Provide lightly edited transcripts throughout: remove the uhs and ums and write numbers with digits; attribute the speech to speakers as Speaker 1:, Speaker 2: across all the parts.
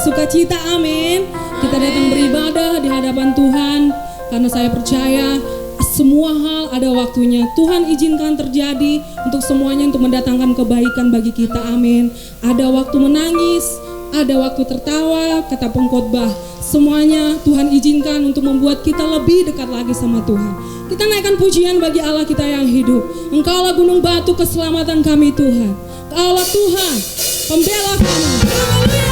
Speaker 1: sukacita, amin. Kita datang beribadah di hadapan Tuhan karena saya percaya semua hal ada waktunya. Tuhan izinkan terjadi untuk semuanya untuk mendatangkan kebaikan bagi kita, amin. Ada waktu menangis, ada waktu tertawa, kata pengkhotbah. Semuanya Tuhan izinkan untuk membuat kita lebih dekat lagi sama Tuhan. Kita naikkan pujian bagi Allah kita yang hidup. Engkaulah gunung batu keselamatan kami Tuhan. Engkaulah Tuhan, pembela kami. Haleluya.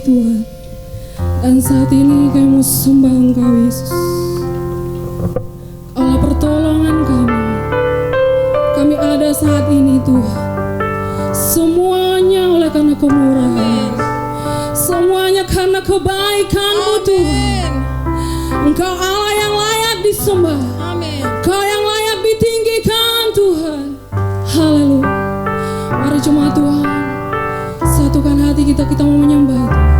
Speaker 1: Tuhan. Dan saat ini kami mau sembah Engkau Yesus, Allah pertolongan kami. Kami ada saat ini Tuhan. Semuanya oleh karena kemurahan, semuanya karena kebaikan-Mu Tuhan. Engkau Allah yang layak disembah, Engkau yang layak ditinggikan Tuhan. Haleluya. Mari jemaat Tuhan, satukan hati kita mau menyembah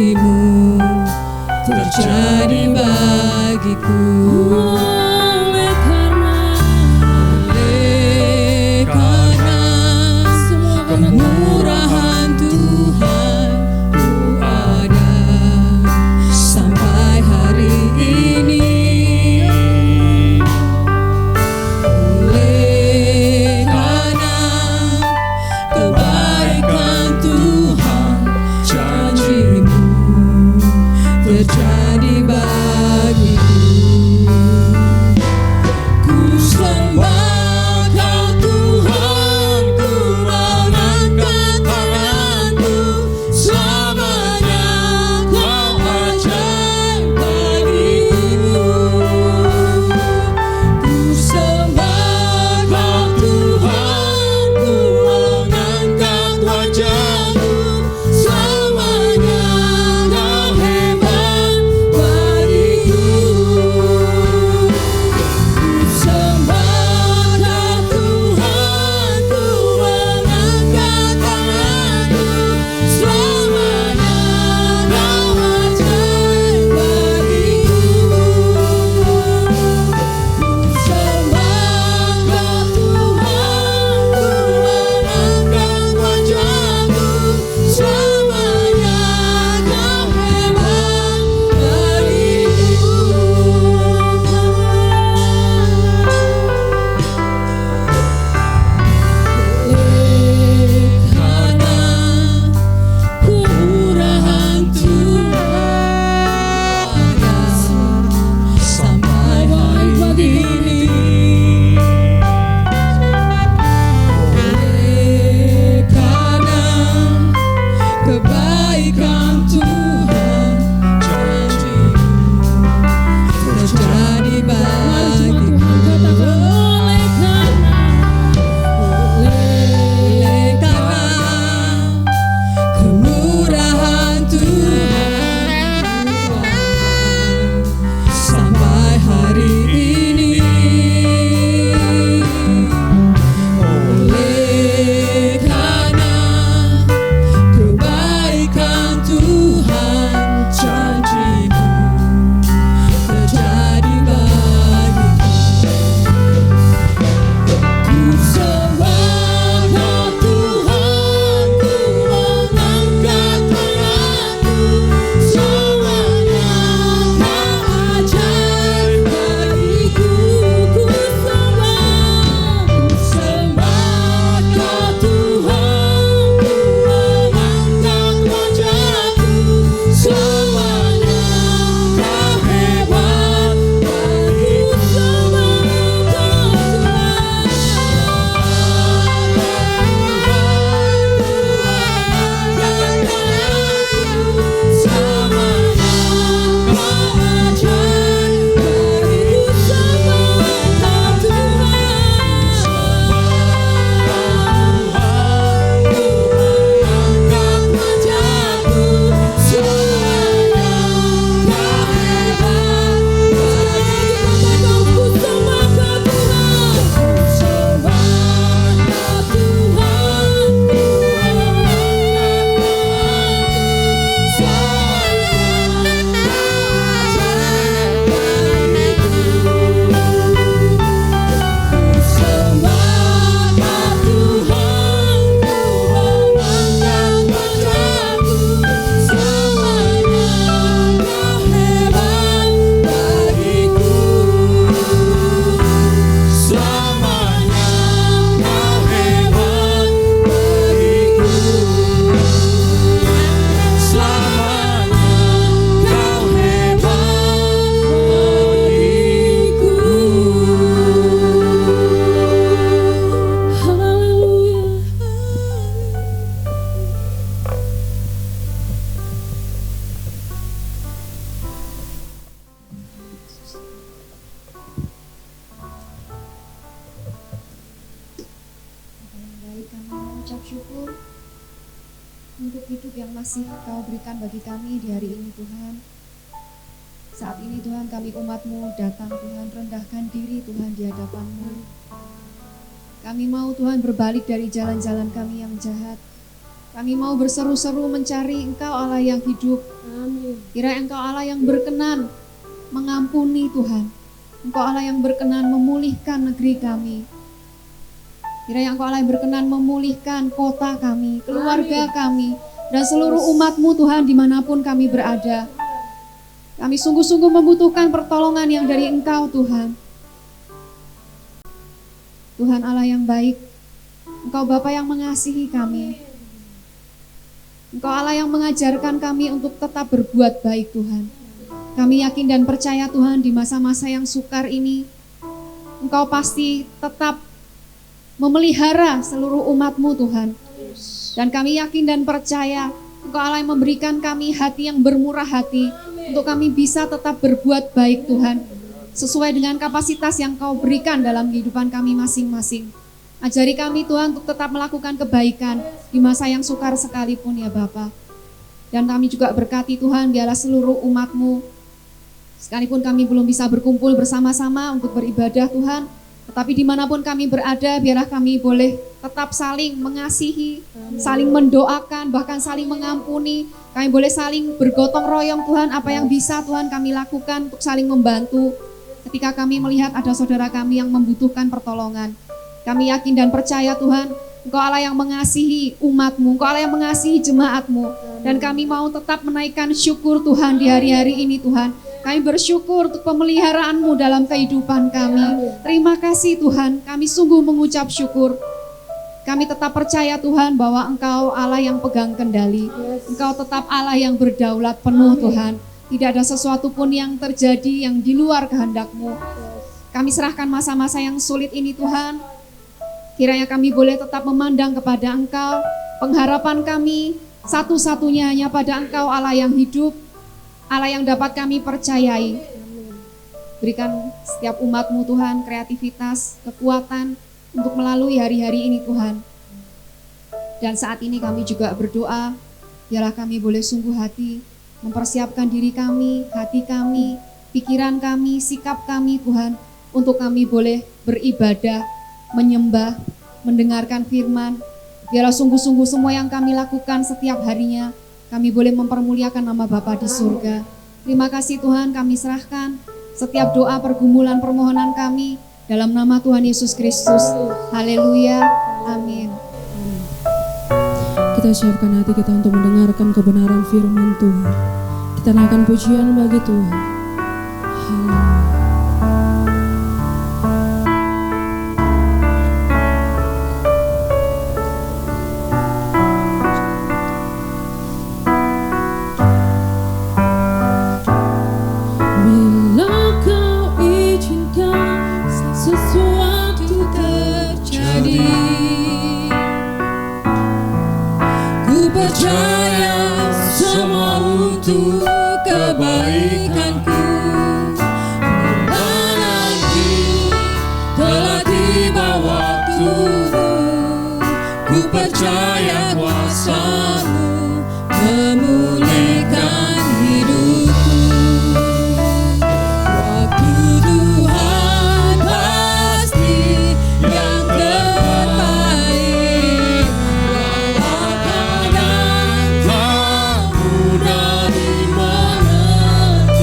Speaker 1: itu.
Speaker 2: Terjadi bagiku. masih Kau berikan bagi kami di hari ini Tuhan. Saat ini Tuhan kami umat-Mu datang Tuhan, rendahkan diri Tuhan di hadapan-Mu. Kami mau Tuhan berbalik dari jalan-jalan kami yang jahat. Kami mau berseru-seru mencari Engkau Allah yang hidup.
Speaker 1: Amin.
Speaker 2: Kiranya Engkau Allah yang berkenan mengampuni Tuhan. Engkau Allah yang berkenan memulihkan negeri kami. Kiranya Engkau Allah yang berkenan memulihkan kota kami, keluarga kami, dan seluruh umat-Mu Tuhan dimanapun kami berada. Kami sungguh-sungguh membutuhkan pertolongan yang dari Engkau Tuhan. Tuhan Allah yang baik, Engkau Bapa yang mengasihi kami. Engkau Allah yang mengajarkan kami untuk tetap berbuat baik Tuhan. Kami yakin dan percaya Tuhan di masa-masa yang sukar ini, Engkau pasti tetap memelihara seluruh umat-Mu Tuhan. Dan kami yakin dan percaya Engkau Allah yang memberikan kami hati yang bermurah hati untuk kami bisa tetap berbuat baik Tuhan, sesuai dengan kapasitas yang Kau berikan dalam kehidupan kami masing-masing. Ajari kami Tuhan untuk tetap melakukan kebaikan di masa yang sukar sekalipun ya Bapa. Dan kami juga berkati Tuhan biarlah seluruh umat-Mu, sekalipun kami belum bisa berkumpul bersama-sama untuk beribadah Tuhan, tetapi dimanapun kami berada biarlah kami boleh tetap saling mengasihi, saling mendoakan, bahkan saling mengampuni. Kami boleh saling bergotong royong Tuhan, apa yang bisa Tuhan kami lakukan untuk saling membantu ketika kami melihat ada saudara kami yang membutuhkan pertolongan. Kami yakin dan percaya Tuhan, Engkau Allah yang mengasihi umat-Mu, Engkau Allah yang mengasihi jemaat-Mu. Dan kami mau tetap menaikkan syukur Tuhan di hari-hari ini Tuhan. Kami bersyukur untuk pemeliharaan-Mu dalam kehidupan kami. Terima kasih Tuhan, kami sungguh mengucap syukur. Kami tetap percaya Tuhan bahwa Engkau Allah yang pegang kendali. Engkau tetap Allah yang berdaulat penuh Tuhan. Tidak ada sesuatu pun yang terjadi yang di luar kehendak-Mu. Kami serahkan masa-masa yang sulit ini Tuhan. Kiranya kami boleh tetap memandang kepada Engkau. Pengharapan kami satu-satunya hanya pada Engkau Allah yang hidup, Allah yang dapat kami percayai. Berikan setiap umat-Mu Tuhan kreativitas, kekuatan untuk melalui hari-hari ini Tuhan. Dan saat ini kami juga berdoa, biarlah kami boleh sungguh hati mempersiapkan diri kami, hati kami, pikiran kami, sikap kami Tuhan, untuk kami boleh beribadah, menyembah, mendengarkan firman. Biarlah sungguh-sungguh semua yang kami lakukan setiap harinya, kami boleh mempermuliakan nama Bapa di surga. Terima kasih Tuhan, kami serahkan setiap doa, pergumulan, permohonan kami dalam nama Tuhan Yesus Kristus. Haleluya, amin.
Speaker 1: Kita siapkan hati kita untuk mendengarkan kebenaran firman Tuhan. Kita naikkan pujian bagi Tuhan. Haleluya.
Speaker 3: Percaya semua untuk kebaikanku. Bila nanti telah tiba waktumu, ku percaya kuasa-Mu memulihkan hidupku. Waktu Tuhan pasti yang terbaik. Dari mengerti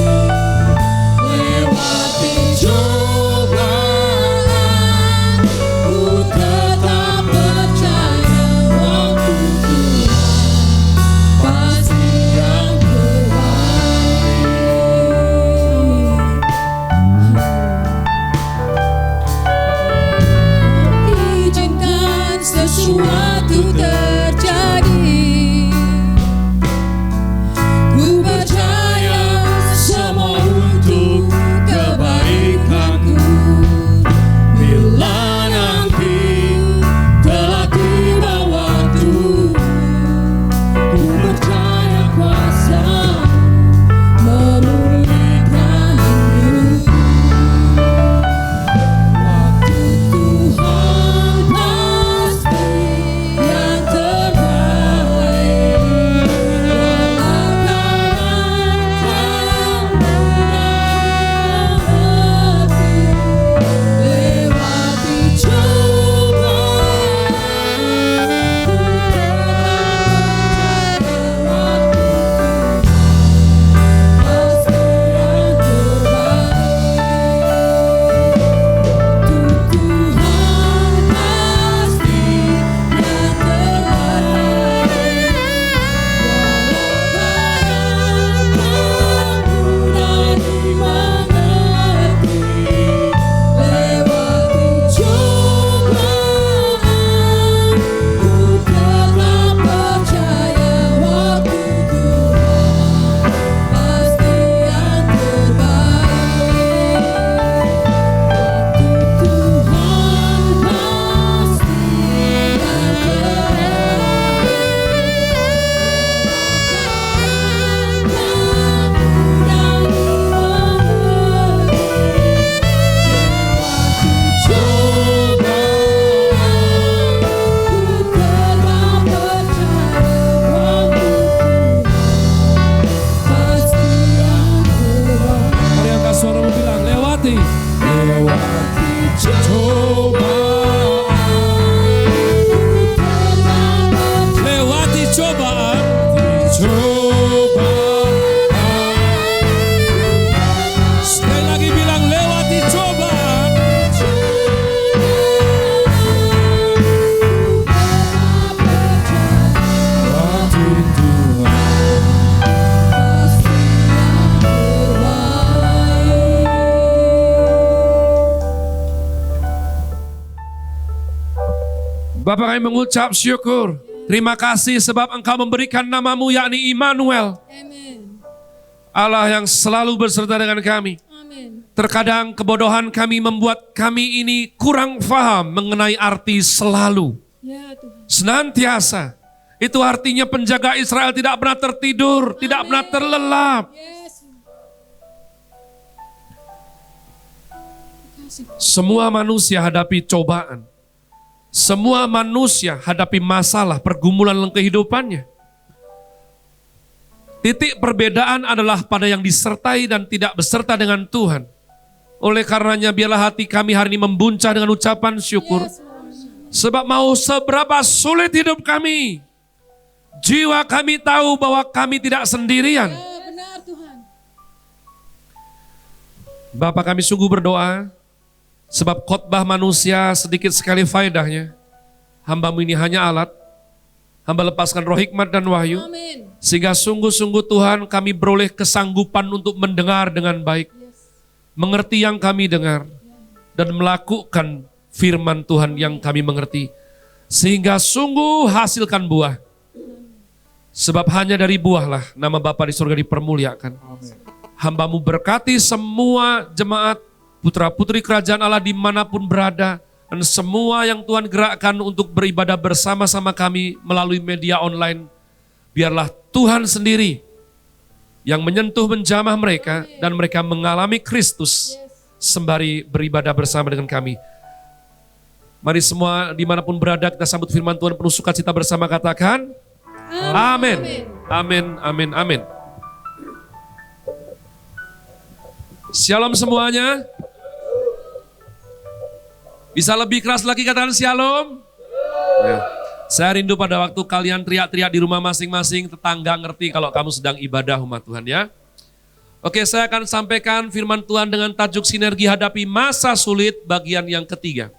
Speaker 4: Bapa kami mengucap syukur. Terima kasih sebab Engkau memberikan namamu yakni Immanuel.
Speaker 3: Amin.
Speaker 4: Allah yang selalu berserta dengan kami.
Speaker 3: Amin.
Speaker 4: Terkadang kebodohan kami membuat kami ini kurang paham mengenai arti selalu.
Speaker 3: Ya Tuhan.
Speaker 4: Senantiasa. Itu artinya penjaga Israel tidak pernah tertidur, tidak pernah terlelap.
Speaker 3: Yes.
Speaker 4: Semua manusia hadapi cobaan. Semua manusia hadapi masalah, pergumulan dalam kehidupannya. Titik perbedaan adalah pada yang disertai dan tidak beserta dengan Tuhan. Oleh karenanya biarlah hati kami hari ini membuncah dengan ucapan syukur. Sebab mau seberapa sulit hidup kami, jiwa kami tahu bahwa kami tidak sendirian.
Speaker 3: Ya, benar Tuhan.
Speaker 4: Bapa kami sungguh berdoa, sebab khotbah manusia sedikit sekali faedahnya. Hamba-Mu ini hanya alat. Hamba lepaskan roh hikmat dan wahyu.
Speaker 3: Amin.
Speaker 4: Sehingga sungguh-sungguh Tuhan kami beroleh kesanggupan untuk mendengar dengan baik. Mengerti yang kami dengar. Dan melakukan firman Tuhan yang kami mengerti. Sehingga sungguh hasilkan buah. Sebab hanya dari buahlah nama Bapa di surga dipermuliakan. Hamba-Mu berkati semua jemaat putra-putri kerajaan Allah dimanapun berada. Dan semua yang Tuhan gerakkan untuk beribadah bersama-sama kami melalui media online. Biarlah Tuhan sendiri yang menyentuh menjamah mereka dan mereka mengalami Kristus sembari beribadah bersama dengan kami. Mari semua dimanapun berada kita sambut firman Tuhan penuh sukacita bersama, katakan amin. Amin, amin, amin. Shalom semuanya. Bisa lebih keras lagi katakan shalom. Ya. Saya rindu pada waktu kalian teriak-teriak di rumah masing-masing, tetangga ngerti kalau kamu sedang ibadah umat Tuhan ya. Oke, saya akan sampaikan firman Tuhan dengan tajuk sinergi hadapi masa sulit bagian yang ketiga.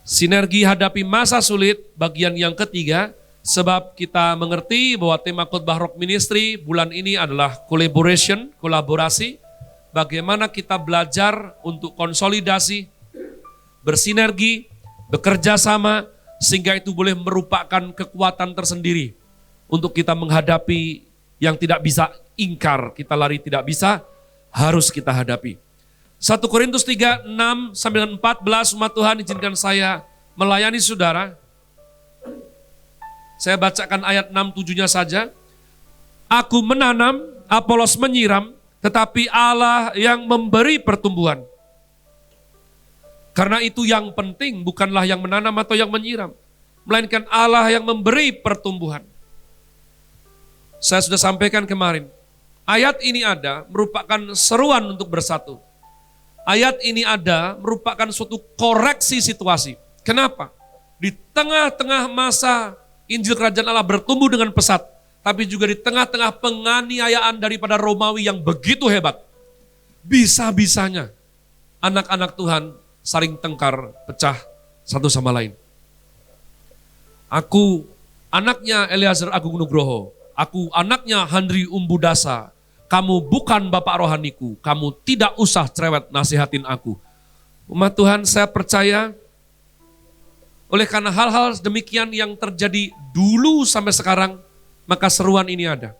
Speaker 4: Sinergi hadapi masa sulit bagian yang ketiga, sebab kita mengerti bahwa tema khotbah Rock Ministry bulan ini adalah collaboration, kolaborasi. Bagaimana kita belajar untuk konsolidasi, bersinergi, bekerja sama, sehingga itu boleh merupakan kekuatan tersendiri untuk kita menghadapi yang tidak bisa ingkar, kita lari tidak bisa, harus kita hadapi. 1 Korintus 3, 6-14 umat Tuhan, izinkan saya melayani saudara. Saya bacakan ayat 6-7-nya saja. Aku menanam, Apolos menyiram, tetapi Allah yang memberi pertumbuhan. Karena itu yang penting bukanlah yang menanam atau yang menyiram, melainkan Allah yang memberi pertumbuhan. Saya sudah sampaikan kemarin, ayat ini ada merupakan seruan untuk bersatu. Ayat ini ada merupakan suatu koreksi situasi. Kenapa? Di tengah-tengah masa Injil Kerajaan Allah bertumbuh dengan pesat, tapi juga di tengah-tengah penganiayaan daripada Romawi yang begitu hebat, bisa-bisanya anak-anak Tuhan saling tengkar, pecah satu sama lain. Aku anaknya Eleazar Agung Nugroho, aku anaknya Handri Umbudasa, kamu bukan bapak rohaniku, kamu tidak usah cerewet nasihatin aku. Umat Tuhan, saya percaya oleh karena hal-hal demikian yang terjadi dulu sampai sekarang, maka seruan ini ada.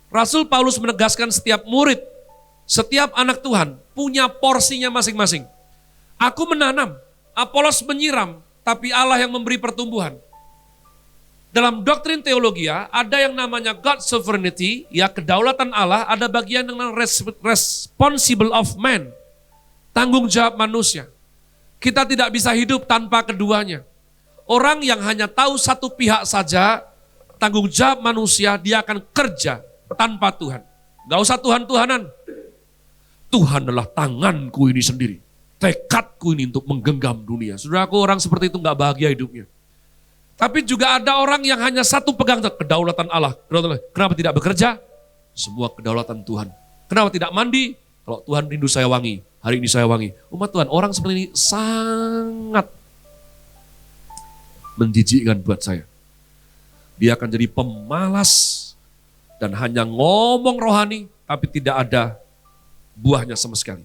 Speaker 4: Rasul Paulus menegaskan setiap murid, setiap anak Tuhan punya porsinya masing-masing. Aku menanam, Apolos menyiram, tapi Allah yang memberi pertumbuhan. Dalam doktrin teologi ada yang namanya God sovereignty, ya kedaulatan Allah, ada bagian dengan responsible of man, tanggung jawab manusia. Kita tidak bisa hidup tanpa keduanya. Orang yang hanya tahu satu pihak saja, tanggung jawab manusia, dia akan kerja tanpa Tuhan. Gak usah Tuhan-Tuhanan. Tuhan adalah tanganku ini sendiri. Tekadku ini untuk menggenggam dunia. Saudaraku, orang seperti itu gak bahagia hidupnya. Tapi juga ada orang yang hanya satu pegang, kedaulatan Allah. Kenapa tidak bekerja? Semua kedaulatan Tuhan. Kenapa tidak mandi? Kalau Tuhan rindu saya wangi, hari ini saya wangi. Umat Tuhan, orang seperti ini sangat menjijikkan buat saya. Dia akan jadi pemalas dan hanya ngomong rohani, tapi tidak ada buahnya sama sekali.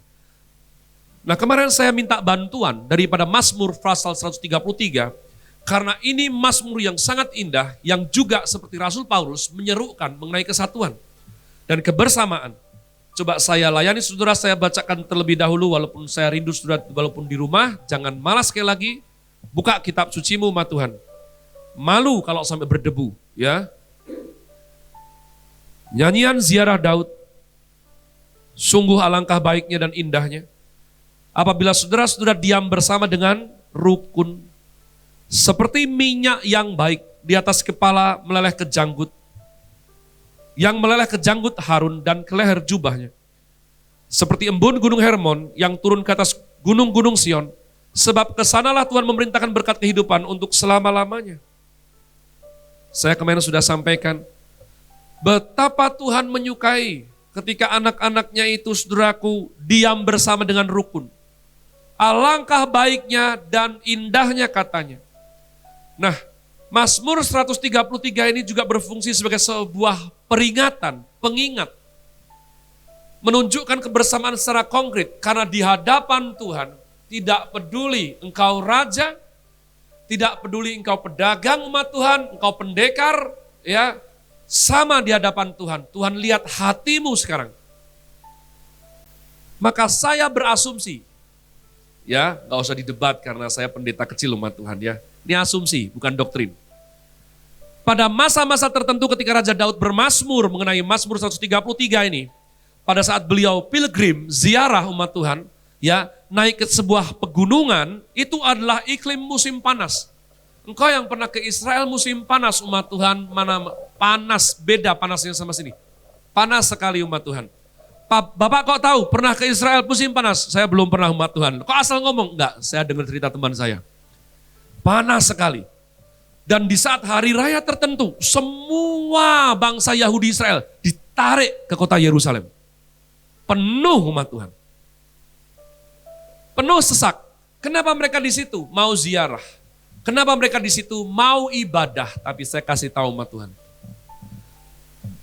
Speaker 4: Nah kemarin saya minta bantuan daripada Mazmur pasal 133, karena ini Mazmur yang sangat indah, yang juga seperti Rasul Paulus menyerukan mengenai kesatuan dan kebersamaan. Coba saya layani saudara, saya bacakan terlebih dahulu, walaupun saya rindu saudara, walaupun di rumah, jangan malas sekali lagi, buka kitab sucimu umat Tuhan. Malu kalau sampai berdebu, ya. Nyanyian ziarah Daud, sungguh alangkah baiknya dan indahnya apabila saudara-saudara diam bersama dengan rukun, seperti minyak yang baik di atas kepala meleleh ke janggut, yang meleleh ke janggut Harun dan ke leher jubahnya. Seperti embun gunung Hermon yang turun ke atas gunung-gunung Sion, sebab kesanalah Tuhan memerintahkan berkat kehidupan untuk selama-lamanya. Saya kemarin sudah sampaikan, betapa Tuhan menyukai ketika anak-anaknya itu, saudaraku, diam bersama dengan rukun. Alangkah baiknya dan indahnya katanya. Nah, Mazmur 133 ini juga berfungsi sebagai sebuah peringatan, pengingat. Menunjukkan kebersamaan secara konkret, karena di hadapan Tuhan tidak peduli engkau raja, tidak peduli engkau pedagang umat Tuhan, engkau pendekar, ya, sama di hadapan Tuhan. Tuhan lihat hatimu sekarang. Maka saya berasumsi, ya, nggak usah didebat karena saya pendeta kecil umat Tuhan, ya. Ini asumsi, bukan doktrin. Pada masa-masa tertentu ketika Raja Daud bermazmur mengenai Mazmur 133 ini, pada saat beliau pilgrim, ziarah umat Tuhan, ya, naik ke sebuah pegunungan, itu adalah iklim musim panas. Engkau yang pernah ke Israel musim panas umat Tuhan, mana panas, beda panasnya sama sini. Panas sekali umat Tuhan. Bapak kok tahu pernah ke Israel musim panas? Saya belum pernah umat Tuhan. Kok asal ngomong? Enggak, saya dengar cerita teman saya. Panas sekali. Dan di saat hari raya tertentu, semua bangsa Yahudi Israel ditarik ke kota Yerusalem. Penuh umat Tuhan. Penuh sesak. Kenapa mereka di situ? Mau ziarah. Kenapa mereka di situ? Mau ibadah. Tapi saya kasih tahu umat Tuhan.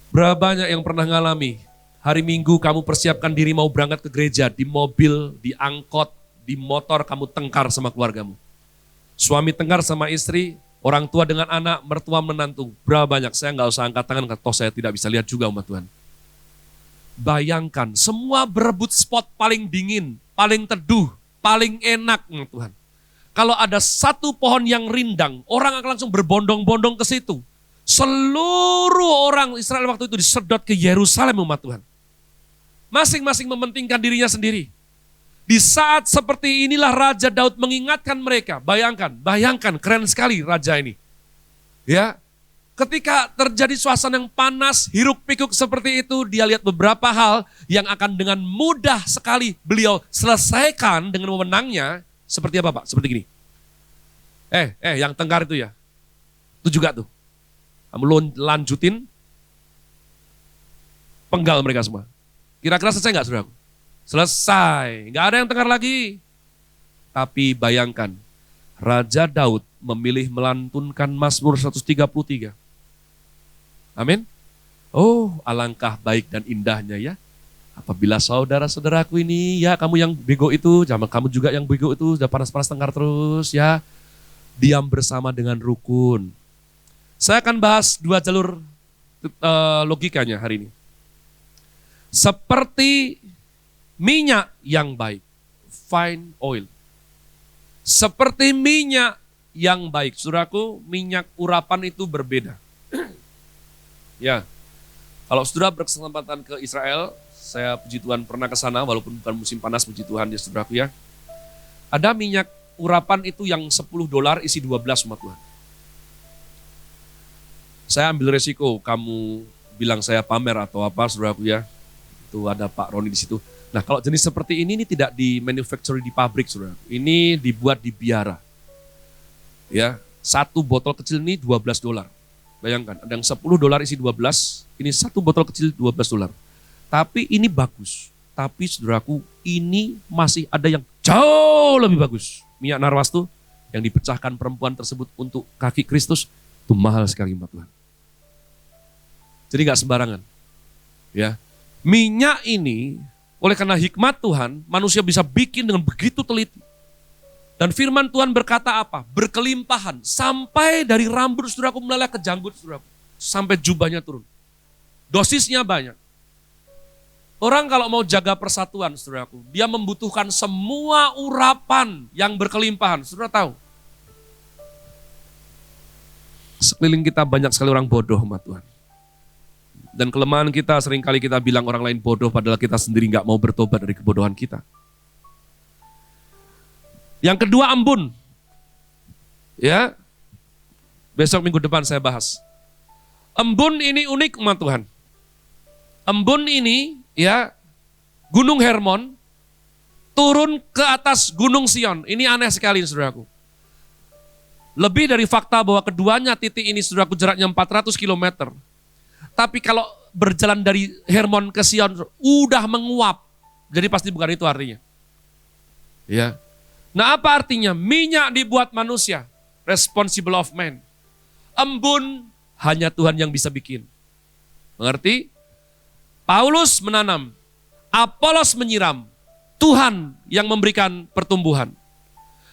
Speaker 4: Berapa banyak yang pernah ngalami? Hari Minggu kamu persiapkan diri mau berangkat ke gereja, di mobil, di angkot, di motor kamu tengkar sama keluargamu. Suami tengkar sama istri, orang tua dengan anak, mertua menantu. Berapa banyak? Saya nggak usah angkat tangan, toh saya tidak bisa lihat juga umat Tuhan. Bayangkan, semua berebut spot paling dingin, paling teduh, paling enak umat Tuhan. Kalau ada satu pohon yang rindang, orang akan langsung berbondong-bondong ke situ. Seluruh orang Israel waktu itu disedot ke Yerusalem umat Tuhan. Masing-masing mementingkan dirinya sendiri. Di saat seperti inilah Raja Daud mengingatkan mereka. Bayangkan, keren sekali raja ini. Ya, ketika terjadi suasana yang panas, hiruk-pikuk seperti itu, dia lihat beberapa hal yang akan dengan mudah sekali beliau selesaikan dengan wewenangnya. Seperti apa Pak? Seperti gini. Yang tengkar itu ya. Itu juga tuh. Kamu lanjutin, penggal mereka semua. Kira-kira selesai nggak saudaraku? Selesai, nggak ada yang tengkar lagi. Tapi bayangkan, Raja Daud memilih melantunkan Mazmur 133. Amin. Oh, alangkah baik dan indahnya ya. Apabila saudara-saudaraku ini, ya kamu yang bego itu, jangan kamu juga yang bego itu, sudah panas-panas tengkar terus ya. Diam bersama dengan rukun. Saya akan bahas dua jalur logikanya hari ini. Seperti minyak yang baik, fine oil. Seperti minyak yang baik, saudaraku, minyak urapan itu berbeda. Ya, kalau saudara berkesempatan ke Israel, saya puji Tuhan pernah ke sana, walaupun bukan musim panas, puji Tuhan ya saudaraku ya. Ada minyak urapan itu yang $10 isi 12 umat Tuhan. Saya ambil resiko, kamu bilang saya pamer atau apa saudaraku ya. Itu ada Pak Roni di situ. Nah kalau jenis seperti ini tidak di manufacture di pabrik saudara. Ini dibuat di biara. Ya, satu botol kecil ini $12. Bayangkan, ada yang $10 isi 12, ini satu botol kecil $12. Tapi ini bagus. Tapi saudaraku, ini masih ada yang jauh lebih bagus. Minyak narwastu yang dipecahkan perempuan tersebut untuk kaki Kristus, itu mahal sekali umat Tuhan. Jadi gak sembarangan. Ya, minyak ini Oleh karena hikmat Tuhan, manusia bisa bikin dengan begitu teliti. Dan firman Tuhan berkata apa? Berkelimpahan. Sampai dari rambut saudaraku meleleh ke janggut saudaraku. Sampai jubahnya turun. Dosisnya banyak. Orang kalau mau jaga persatuan saudaraku, dia membutuhkan semua urapan yang berkelimpahan. Saudara tahu? Sekeliling kita banyak sekali orang bodoh sama Tuhan. Dan kelemahan kita seringkali kita bilang orang lain bodoh padahal kita sendiri gak mau bertobat dari kebodohan kita. Yang kedua embun. Ya. Besok minggu depan saya bahas. Embun ini unik umat Tuhan. Embun ini ya Gunung Hermon turun ke atas Gunung Sion. Ini aneh sekali saudaraku. Lebih dari fakta bahwa keduanya titik ini saudaraku jaraknya 400 km. Tapi kalau berjalan dari Hermon ke Sion udah menguap. Jadi pasti bukan itu artinya. Ya. Nah apa artinya? Minyak dibuat manusia. Responsible of man. Embun hanya Tuhan yang bisa bikin. Mengerti? Paulus menanam. Apolos menyiram. Tuhan yang memberikan pertumbuhan.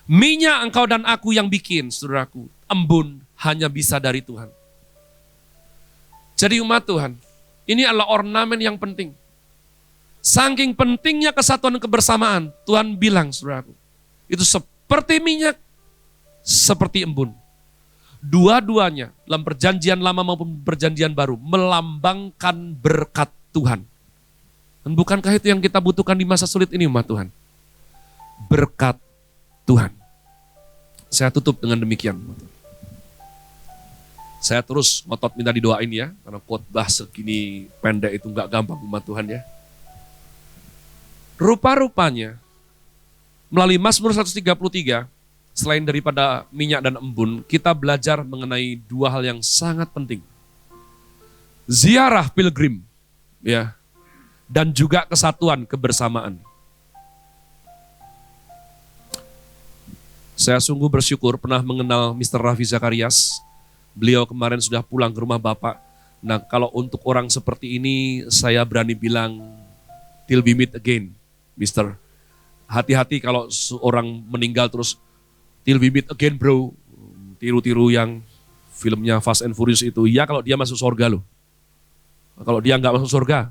Speaker 4: Minyak engkau dan aku yang bikin, saudaraku. Embun hanya bisa dari Tuhan. Jadi umat Tuhan, ini adalah ornamen yang penting. Saking pentingnya kesatuan dan kebersamaan, Tuhan bilang, saudaraku, itu seperti minyak, seperti embun. Dua-duanya dalam perjanjian lama maupun perjanjian baru melambangkan berkat Tuhan. Dan bukankah itu yang kita butuhkan di masa sulit ini umat Tuhan? Berkat Tuhan. Saya tutup dengan demikian. Saya terus ngotot minta didoain ya, karena khotbah segini pendek itu gak gampang umat Tuhan ya. Rupa-rupanya, melalui Mazmur 133, selain daripada minyak dan embun, kita belajar mengenai dua hal yang sangat penting. Ziarah pilgrim, ya, dan juga kesatuan kebersamaan. Saya sungguh bersyukur pernah mengenal Mr. Raffi Zakarias. Beliau kemarin sudah pulang ke rumah Bapak. Nah kalau untuk orang seperti ini, saya berani bilang, till we meet again, Mr. Hati-hati kalau seorang meninggal terus, till we meet again bro. Tiru-tiru yang filmnya Fast and Furious itu. Ya kalau dia masuk surga loh. Kalau dia nggak masuk surga,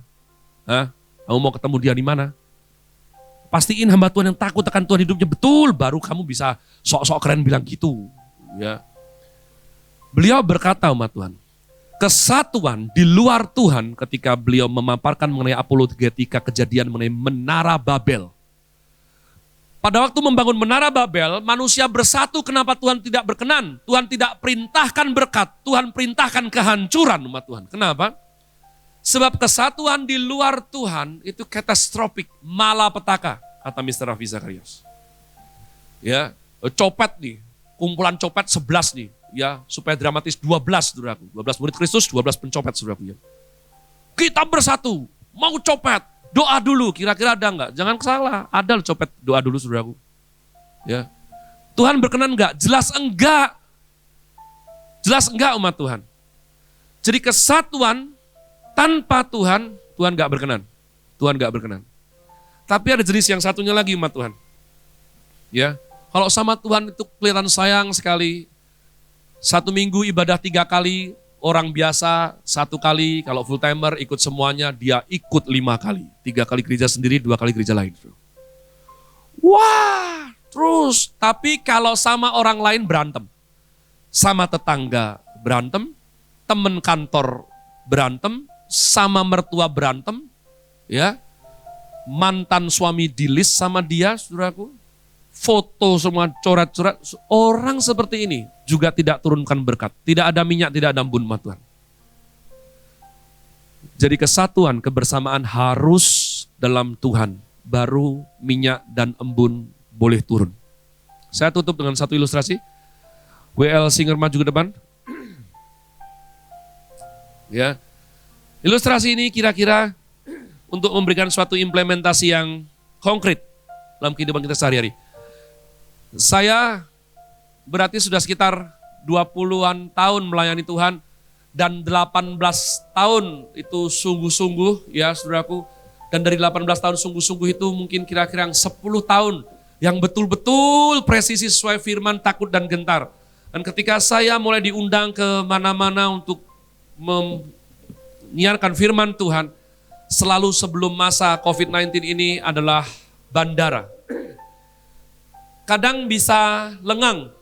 Speaker 4: kamu mau ketemu dia di mana? Pastiin hamba Tuhan yang takut akan Tuhan hidupnya betul, baru kamu bisa sok-sok keren bilang gitu. Ya. Beliau berkata umat Tuhan, kesatuan di luar Tuhan ketika beliau memaparkan mengenai apologetika kejadian mengenai Menara Babel. Pada waktu membangun Menara Babel, manusia bersatu kenapa Tuhan tidak berkenan? Tuhan tidak perintahkan berkat, Tuhan perintahkan kehancuran umat Tuhan. Kenapa? Sebab kesatuan di luar Tuhan itu katastrofik, malapetaka, kata Mr. Raffi Zakarias. Ya, copet nih, kumpulan copet 11 nih, ya, supaya dramatis 12, saudaraku. 12 murid Kristus, 12 pencopet, saudaraku. Ya. Kita bersatu, mau copet, doa dulu, kira-kira ada enggak? Jangan salah, ada loh copet, doa dulu, saudaraku. Ya. Tuhan berkenan enggak? Jelas enggak. Jelas enggak umat Tuhan. Jadi kesatuan tanpa Tuhan, Tuhan gak berkenan. Tuhan gak berkenan. Tapi ada jenis yang satunya lagi umat Tuhan. Ya, kalau sama Tuhan itu kelihatan sayang sekali. 1 minggu ibadah 3 kali, orang biasa 1 kali, kalau full timer ikut semuanya, dia ikut 5 kali. 3 kali gereja sendiri, 2 kali gereja lain. Wah, terus. Tapi kalau sama orang lain berantem. Sama tetangga berantem, teman kantor berantem, sama mertua berantem, ya, mantan suami di-list sama dia, saudaraku, foto semua coret-coret, orang seperti ini juga tidak turunkan berkat, tidak ada minyak, tidak ada embun umat Tuhan. Jadi kesatuan, kebersamaan harus dalam Tuhan, baru minyak dan embun boleh turun. Saya tutup dengan satu ilustrasi, WL Singer maju ke depan, ya. Ilustrasi ini kira-kira untuk memberikan suatu implementasi yang konkret dalam kehidupan kita sehari-hari. Saya berarti sudah sekitar 20-an tahun melayani Tuhan dan 18 tahun itu sungguh-sungguh ya saudaraku Dan dari 18 tahun sungguh-sungguh itu mungkin kira-kira 10 tahun yang betul-betul presisi sesuai firman, takut dan gentar. Dan ketika saya mulai diundang ke mana-mana untuk menyiarkan firman Tuhan, selalu sebelum masa COVID-19 ini adalah bandara. Kadang bisa lengang,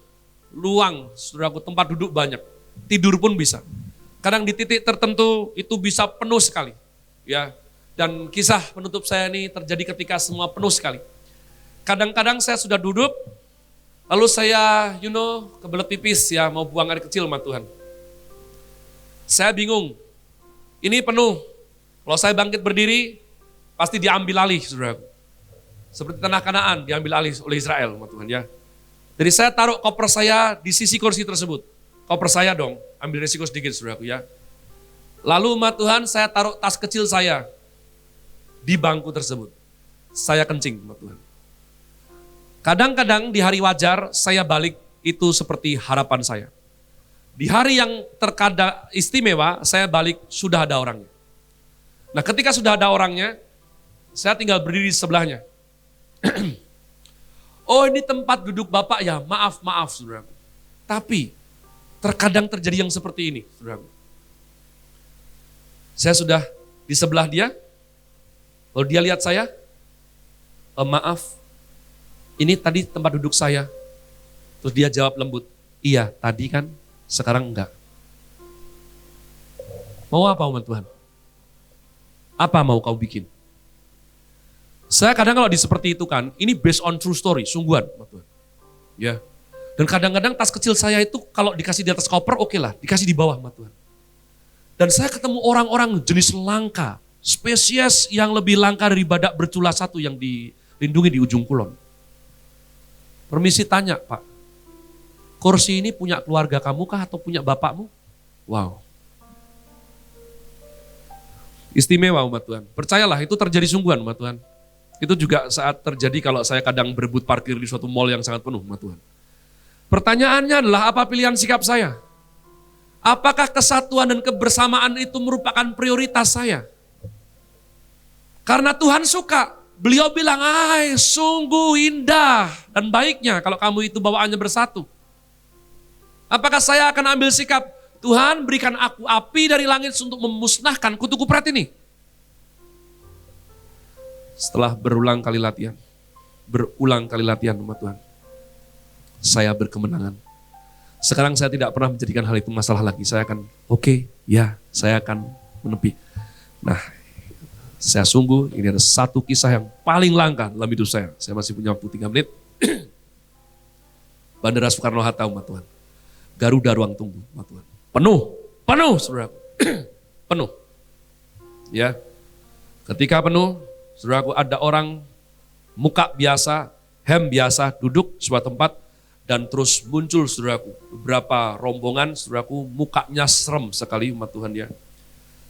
Speaker 4: luang, saudaraku, tempat duduk banyak. Tidur pun bisa. Kadang di titik tertentu itu bisa penuh sekali. Ya. Dan kisah penutup saya ini terjadi ketika semua penuh sekali. Kadang-kadang saya sudah duduk, lalu saya kebelet pipis ya, mau buang air kecil sama Tuhan. Saya bingung, ini penuh. Kalau saya bangkit berdiri, pasti diambil alih, saudaraku. Seperti tanah Kanaan diambil alih oleh Israel, Tuhan ya. Jadi saya taruh koper saya di sisi kursi tersebut. Koper saya dong, ambil resiko sedikit, saudaraku ya. Lalu Tuhan, saya taruh tas kecil saya di bangku tersebut. Saya kencing, Tuhan. Kadang-kadang di hari wajar saya balik itu seperti harapan saya. Di hari yang terkadang istimewa, saya balik sudah ada orangnya. Nah ketika sudah ada orangnya, saya tinggal berdiri di sebelahnya. Oh ini tempat duduk Bapak ya, maaf saudaraku. Tapi terkadang terjadi yang seperti ini, saudaraku. Saya sudah di sebelah dia, lalu dia lihat saya, maaf, ini tadi tempat duduk saya. Terus dia jawab lembut, iya tadi kan, sekarang enggak. Mau apa umat Tuhan? Apa mau kau bikin? Saya kadang kalau seperti itu kan, ini based on true story, sungguhan. Ya. Dan kadang-kadang tas kecil saya itu kalau dikasih di atas koper oke lah, dikasih di bawah Tuhan. Dan saya ketemu orang-orang jenis langka, spesies yang lebih langka dari badak bercula satu yang dilindungi di ujung kulon. Permisi tanya Pak, kursi ini punya keluarga kamu kah atau punya bapakmu? Wow. Istimewa umat Tuhan. Percayalah itu terjadi sungguhan umat Tuhan. Itu juga saat terjadi kalau saya kadang berebut parkir di suatu mall yang sangat penuh umat Tuhan. Pertanyaannya adalah apa pilihan sikap saya? Apakah kesatuan dan kebersamaan itu merupakan prioritas saya? Karena Tuhan suka, beliau bilang, sungguh indah dan baiknya kalau kamu itu bawaannya bersatu. Apakah saya akan ambil sikap, Tuhan berikan aku api dari langit untuk memusnahkan kutu kupret ini? Setelah berulang kali latihan umat Tuhan, saya berkemenangan. Sekarang saya tidak pernah menjadikan hal itu masalah lagi. Saya akan, saya akan menepi. Nah, saya sungguh ini ada satu kisah yang paling langka dalam hidup saya. Saya masih punya waktu 3 menit. Bandara Soekarno-Hatta umat Tuhan. Garuda ruang tunggu umat Tuhan. Penuh saudaraku. Penuh. Ya. Ketika penuh, saudaraku ada orang muka biasa, hem biasa, duduk sebuah tempat dan terus muncul saudaraku. Beberapa rombongan saudaraku mukanya serem sekali umat Tuhan ya.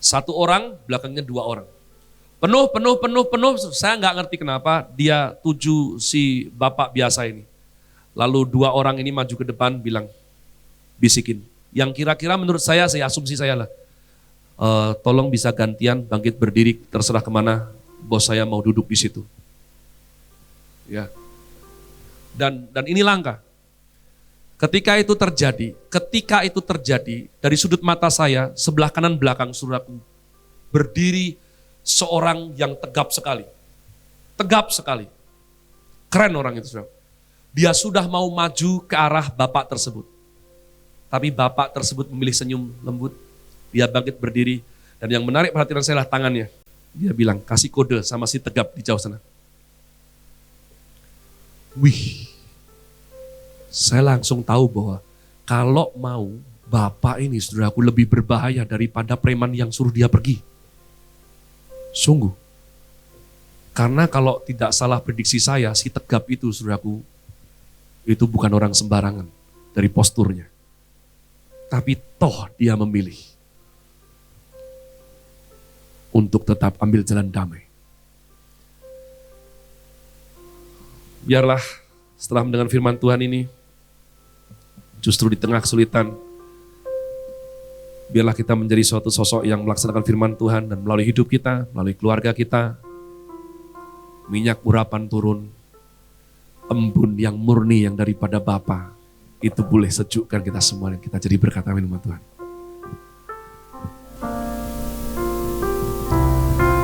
Speaker 4: 1 orang, belakangnya 2 orang. Penuh. Saya nggak ngerti kenapa dia tuju si bapak biasa ini. Lalu 2 orang ini maju ke depan bilang, bisikin. Yang kira-kira menurut saya asumsi saya lah. Tolong bisa gantian bangkit berdiri terserah kemana, bos saya mau duduk di situ. Ya. Dan ini langka. Ketika itu terjadi, dari sudut mata saya, sebelah kanan belakang saudaraku, berdiri seorang yang tegap sekali. Keren orang itu saudara. Dia sudah mau maju ke arah bapak tersebut. Tapi bapak tersebut memilih senyum lembut. Dia bangkit berdiri. Dan yang menarik perhatian saya adalah tangannya. Dia bilang, kasih kode sama si tegap di jauh sana. Wih, saya langsung tahu bahwa kalau mau bapak ini saudaraku lebih berbahaya daripada preman yang suruh dia pergi. Sungguh. Karena kalau tidak salah prediksi saya, si tegap itu saudaraku, itu bukan orang sembarangan dari posturnya. Tapi toh dia memilih untuk tetap ambil jalan damai. Biarlah setelah mendengar firman Tuhan ini, justru di tengah kesulitan, biarlah kita menjadi suatu sosok yang melaksanakan firman Tuhan dan melalui hidup kita, melalui keluarga kita, minyak urapan turun, embun yang murni yang daripada Bapa, itu boleh sejukkan kita semua dan kita jadi berkat. Amin Tuhan.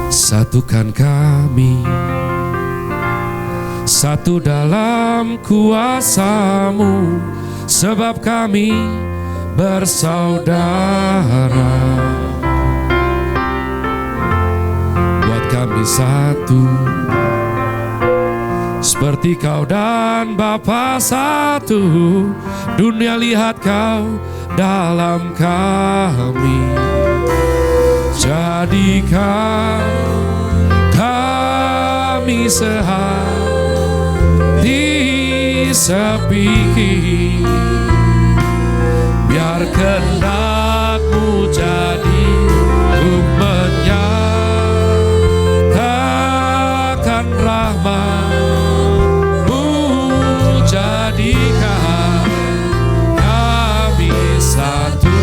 Speaker 4: Satukan kami, satu dalam kuasa-Mu, sebab kami bersaudara. Buat kami satu, seperti Kau dan Bapa satu. Dunia lihat Kau dalam kami. Jadikan kami sehati sepikir, biar kehendak-Mu jadi untuk menyatakan rahmat-Mu. Jadikan kami satu.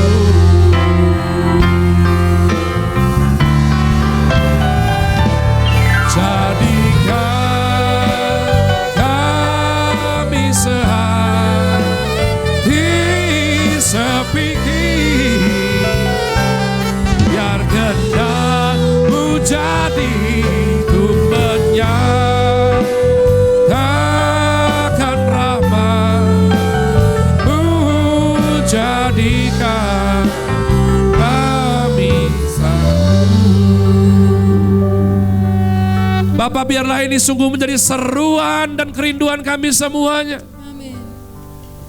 Speaker 4: Bapak, biarlah ini sungguh menjadi seruan dan kerinduan kami semuanya.
Speaker 3: Amin.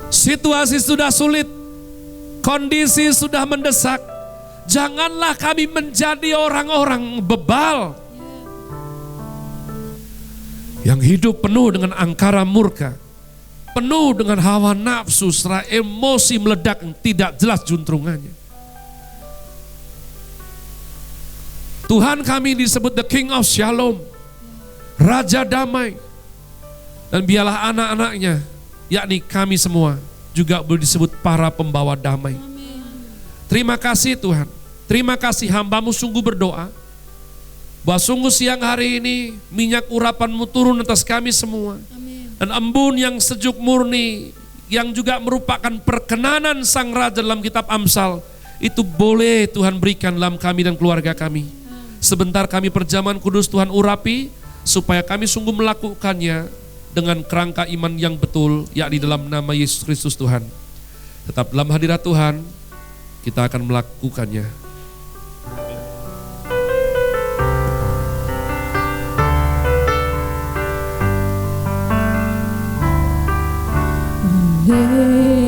Speaker 4: Situasi sudah sulit, kondisi sudah mendesak. Janganlah kami menjadi orang-orang bebal yang hidup penuh dengan angkara murka, penuh dengan hawa nafsu serta emosi meledak yang tidak jelas juntrungannya. Tuhan kami disebut the King of Shalom, Raja Damai. Dan biarlah anak-anaknya, yakni kami semua, juga boleh disebut para pembawa damai.
Speaker 3: Amin.
Speaker 4: Terima kasih Tuhan. Terima kasih, hamba-Mu sungguh berdoa bahwa sungguh siang hari ini minyak urapan-Mu turun atas kami semua.
Speaker 3: Amin.
Speaker 4: Dan embun yang sejuk murni, yang juga merupakan perkenanan Sang Raja dalam kitab Amsal, itu boleh Tuhan berikan dalam kami dan keluarga kami. Sebentar kami perjamuan kudus Tuhan urapi, supaya kami sungguh melakukannya dengan kerangka iman yang betul, yakni dalam nama Yesus Kristus Tuhan. Tetap dalam hadirat Tuhan, kita akan melakukannya.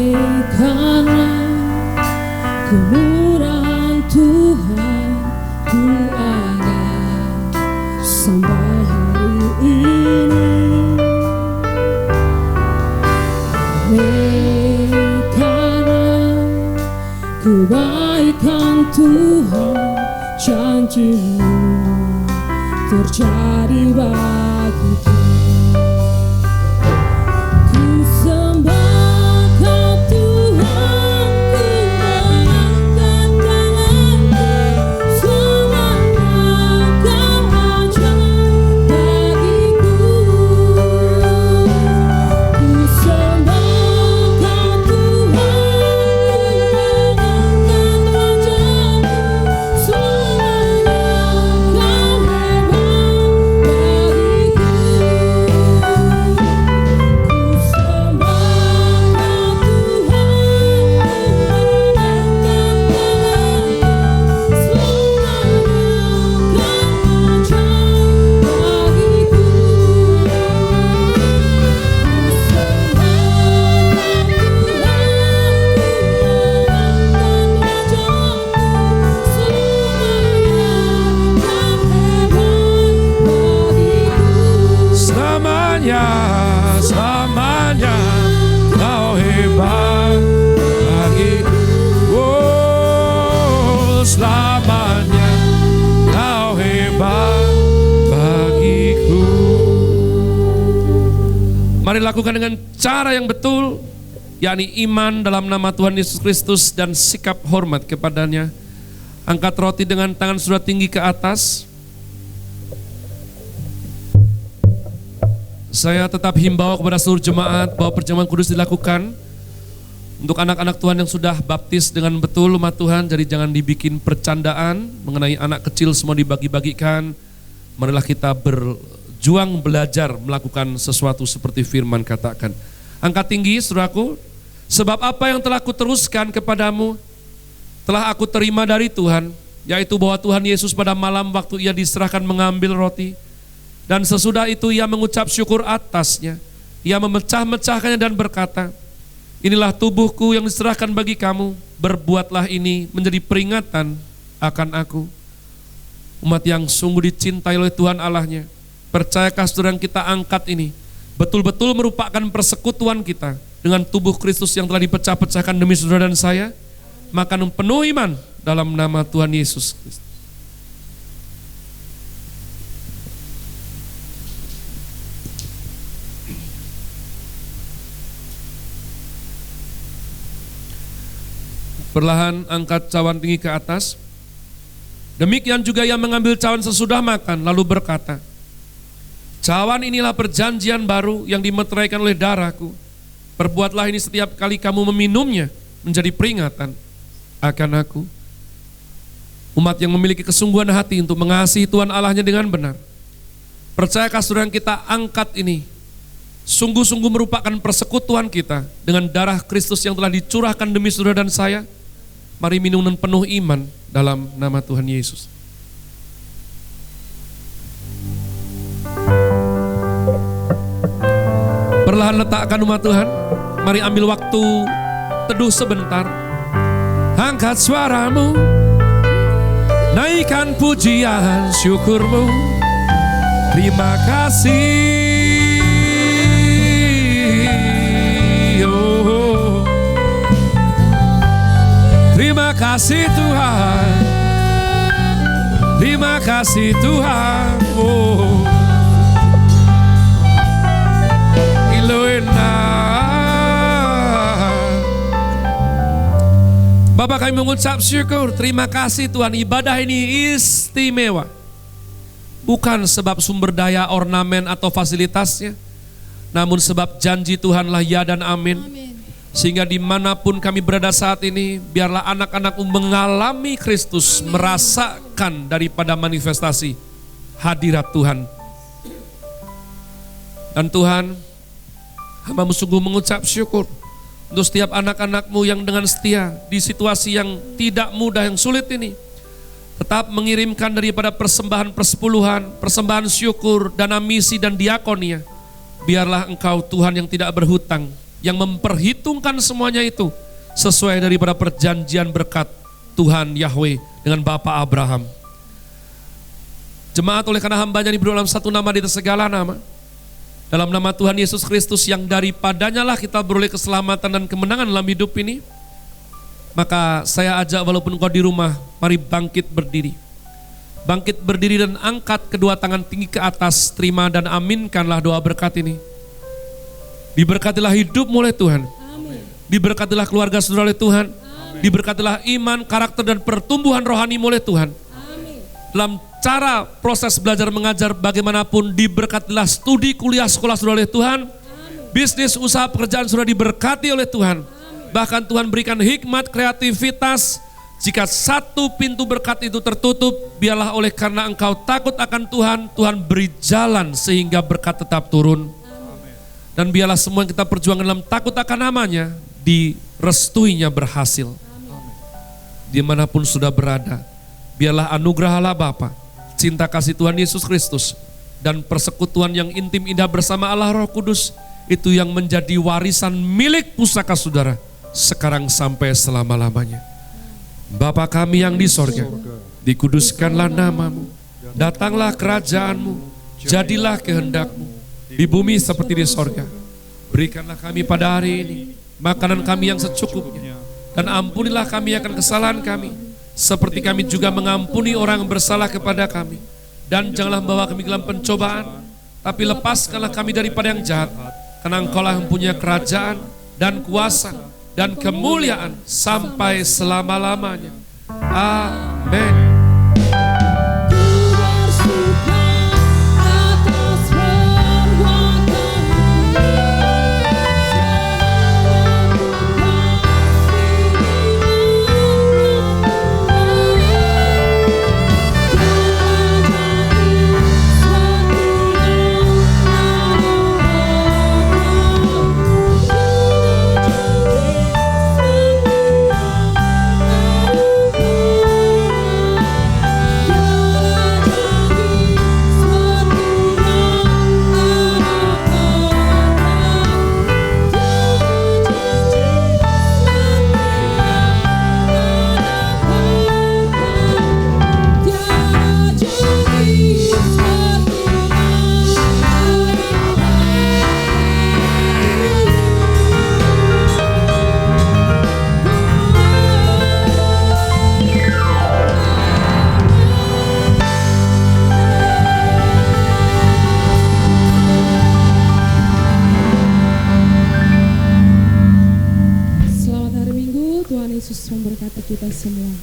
Speaker 1: Andaikanlah kemurahan Tuhan ku ada sampai hari ini. Andaikanlah kebaikan Tuhan, janji-Mu terjadi bagiku. Selamanya Kau hebat bagiku. Oh, selamanya Kau hebat bagiku. Mari lakukan dengan cara yang betul, yakni iman dalam nama Tuhan Yesus Kristus dan sikap hormat kepadanya. Angkat roti dengan tangan sudah tinggi ke atas.
Speaker 4: Saya tetap himbau kepada seluruh jemaat bahwa perjamuan kudus dilakukan untuk anak-anak Tuhan yang sudah baptis dengan betul umat Tuhan. Jadi jangan dibikin percandaan mengenai anak kecil, semua dibagi-bagikan. Marilah kita berjuang belajar melakukan sesuatu seperti firman katakan. Angkat tinggi saudaraku, sebab apa yang telah kuteruskan kepadamu telah aku terima dari Tuhan, yaitu bahwa Tuhan Yesus pada malam waktu ia diserahkan mengambil roti, dan sesudah itu ia mengucap syukur atasnya, ia memecah-mecahkannya dan berkata, inilah tubuhku yang diserahkan bagi kamu, berbuatlah ini menjadi peringatan akan aku. Umat yang sungguh dicintai oleh Tuhan Allahnya, percayakah saudara yang kita angkat ini betul-betul merupakan persekutuan kita dengan tubuh Kristus yang telah dipecah-pecahkan demi saudara dan saya? Maka penuh iman dalam nama Tuhan Yesus Kristus. Perlahan angkat cawan tinggi ke atas. Demikian juga ia mengambil cawan sesudah makan, lalu berkata, cawan inilah perjanjian baru yang dimeteraikan oleh darahku. Perbuatlah ini setiap kali kamu meminumnya menjadi peringatan akan aku. Umat yang memiliki kesungguhan hati untuk mengasihi Tuhan Allahnya dengan benar. Percayakah saudara yang kita angkat ini sungguh-sungguh merupakan persekutuan kita dengan darah Kristus yang telah dicurahkan demi saudara dan saya? Mari minum dengan penuh iman dalam nama Tuhan Yesus. Perlahan letakkan umat Tuhan. Mari ambil waktu teduh sebentar. Angkat suaramu, naikkan pujian syukurmu. Terima kasih, oh. Terima kasih Tuhan. Terima kasih Tuhan, oh. Bapak, kami mengucap syukur, terima kasih Tuhan, ibadah ini istimewa. Bukan sebab sumber daya, ornamen atau fasilitasnya, namun sebab janji Tuhanlah ya dan amin. Sehingga dimanapun kami berada saat ini, biarlah anak-anak mengalami Kristus, merasakan daripada manifestasi hadirat Tuhan. Dan Tuhan, hamba-Mu sungguh mengucap syukur untuk setiap anak-anak-Mu yang dengan setia di situasi yang tidak mudah, yang sulit ini, tetap mengirimkan daripada persembahan persepuluhan, persembahan syukur, dana misi dan diakonia. Biarlah Engkau Tuhan yang tidak berhutang, yang memperhitungkan semuanya itu sesuai daripada perjanjian berkat Tuhan Yahweh dengan Bapa Abraham. Jemaat, oleh karena hamba-Nya diberi dalam satu nama di atas segala nama, dalam nama Tuhan Yesus Kristus yang daripadanya lah kita beroleh keselamatan dan kemenangan dalam hidup ini. Maka saya ajak walaupun engkau di rumah, mari bangkit berdiri. Bangkit berdiri dan angkat kedua tangan tinggi ke atas. Terima dan aminkanlah doa berkat ini. Diberkatilah hidup oleh Tuhan. Diberkatilah keluarga saudara oleh Tuhan. Diberkatilah iman, karakter dan pertumbuhan rohani oleh Tuhan. Dalam cara proses belajar mengajar bagaimanapun, diberkatilah studi kuliah sekolah saudara oleh Tuhan. Bisnis, usaha, pekerjaan saudara diberkati oleh Tuhan. Bahkan Tuhan berikan hikmat, kreativitas. Jika satu pintu berkat itu tertutup, biarlah oleh karena engkau takut akan Tuhan, Tuhan beri jalan sehingga berkat tetap turun. Dan biarlah semua yang kita perjuangkan dalam takut akan namanya, direstuinya berhasil. Dimanapun sudah berada, biarlah anugerah Allah Bapa, cinta kasih Tuhan Yesus Kristus, dan persekutuan yang intim indah bersama Allah Roh Kudus, itu yang menjadi warisan milik pusaka saudara, sekarang sampai selama-lamanya. Bapa kami yang di sorga, dikuduskanlah namamu, datanglah kerajaanmu, jadilah kehendakmu, di bumi seperti di sorga. Berikanlah kami pada hari ini makanan kami yang secukupnya, dan ampunilah kami akan kesalahan kami, seperti kami juga mengampuni orang yang bersalah kepada kami. Dan janganlah membawa kami dalam pencobaan, tapi lepaskanlah kami daripada yang jahat, karena Engkau-lah yang punya kerajaan dan kuasa dan kemuliaan sampai selama-lamanya. Amin.
Speaker 1: Ku bersuka atas perbuatan kita semua.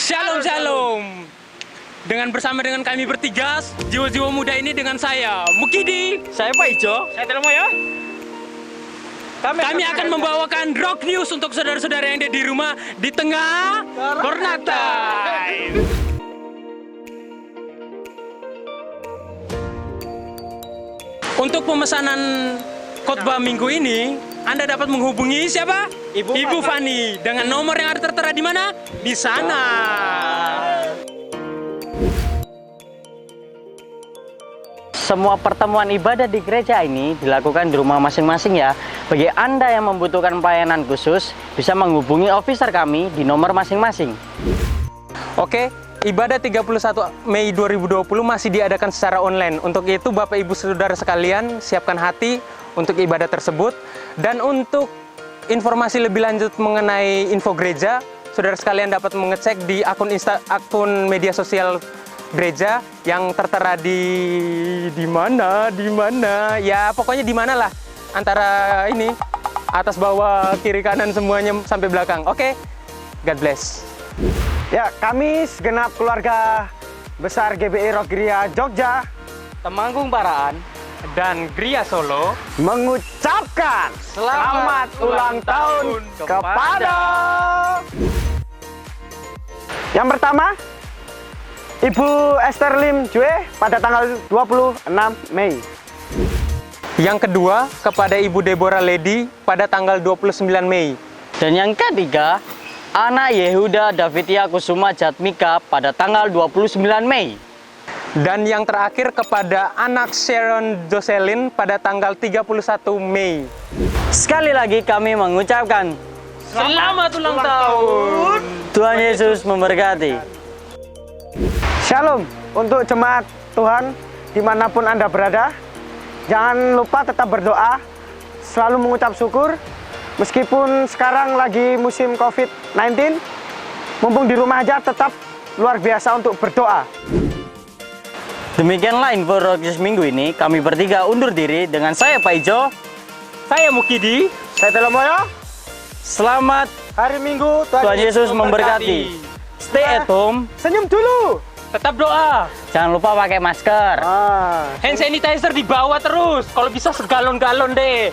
Speaker 5: Shalom, shalom. Bersama dengan kami bertiga, jiwa-jiwa muda ini dengan saya, Mukidi. Saya Pak Ijo. Saya Telmoyo. Kami akan membawakan rock news untuk saudara-saudara yang ada di rumah di tengah Corona Time. Untuk pemesanan khotbah minggu ini, Anda dapat menghubungi siapa? Ibu Fani dengan nomor yang ada tertera di mana? Di sana.
Speaker 6: Semua pertemuan ibadah di gereja ini dilakukan di rumah masing-masing ya. Bagi Anda yang membutuhkan pelayanan khusus, bisa menghubungi officer kami di nomor masing-masing.
Speaker 5: Oke, ibadah 31 Mei 2020 masih diadakan secara online. Untuk itu Bapak Ibu Saudara sekalian, siapkan hati untuk ibadah tersebut. Dan untuk informasi lebih lanjut mengenai info gereja, saudara sekalian dapat mengecek di akun media sosial gereja yang tertera di mana ya, pokoknya di mana lah, antara ini atas bawah kiri kanan semuanya sampai belakang. Oke, God bless.
Speaker 7: Ya, kami segenap keluarga besar GBI Rock Gria Jogja,
Speaker 6: Temanggung Paraan,
Speaker 5: Dan Gria Solo
Speaker 7: mengucapkan selamat ulang tahun kepada yang pertama Ibu Esther Lim Jue pada tanggal 26 Mei.
Speaker 5: Yang kedua kepada Ibu Deborah Lady pada tanggal 29 Mei.
Speaker 6: dan yang ketiga anak Yehuda Davidia Kusuma Jatmika pada tanggal 29 Mei.
Speaker 5: Dan yang terakhir kepada anak Sharon Jocelyn pada tanggal 31 Mei.
Speaker 6: Sekali lagi kami mengucapkan
Speaker 5: Selamat ulang tahun.
Speaker 6: Tuhan Yesus memberkati.
Speaker 7: Shalom untuk jemaat Tuhan dimanapun Anda berada. Jangan lupa tetap berdoa, selalu mengucap syukur. Meskipun sekarang lagi musim COVID-19, mumpung di rumah aja tetap luar biasa untuk berdoa.
Speaker 6: Demikianlah info Rock News minggu ini. Kami bertiga undur diri dengan saya Pak Ijo.
Speaker 5: Saya Mukidi.
Speaker 7: Saya Telomoyo.
Speaker 6: Selamat
Speaker 7: Hari Minggu
Speaker 6: Tuhan Yesus memberkati. Stay at home.
Speaker 7: Senyum dulu.
Speaker 5: Tetap doa.
Speaker 6: Jangan lupa pakai masker.
Speaker 5: Hand sanitizer dibawa terus. Kalau bisa segalon-galon deh.